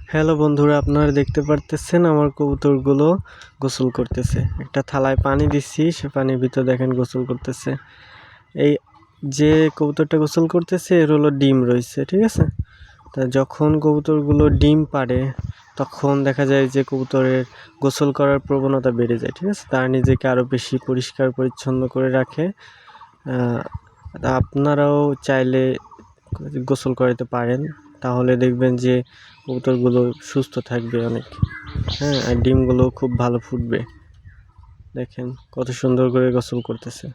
Hello বন্ধুরা, আপনারা দেখতে পারতেছেন আমার কবুতরগুলো গোসল করতেছে। একটা থালায় পানি দিচ্ছি, সে পানির ভিতর দেখেন গোসল করতেছে। এই যে কবুতরটা গোসল করতেছে এর হলো ডিম রয়েছে, ঠিক আছে। তা যখন কবুতরগুলো ডিম পাড়ে তখন দেখা যায় যে কবুতরের গোসল করার প্রবণতা বেড়ে যায়, ঠিক আছে। তারা নিজেকে আরও বেশি পরিষ্কার পরিচ্ছন্ন করে রাখে। তা আপনারাও চাইলে গোসল করাতে পারেন, তাহলে দেখবেন যে কবুতরগুলো সুস্থ থাকবে অনেক। হ্যাঁ, আর ডিমগুলো খুব ভালো ফুটবে। দেখেন কত সুন্দর করে গোসল করতেছে।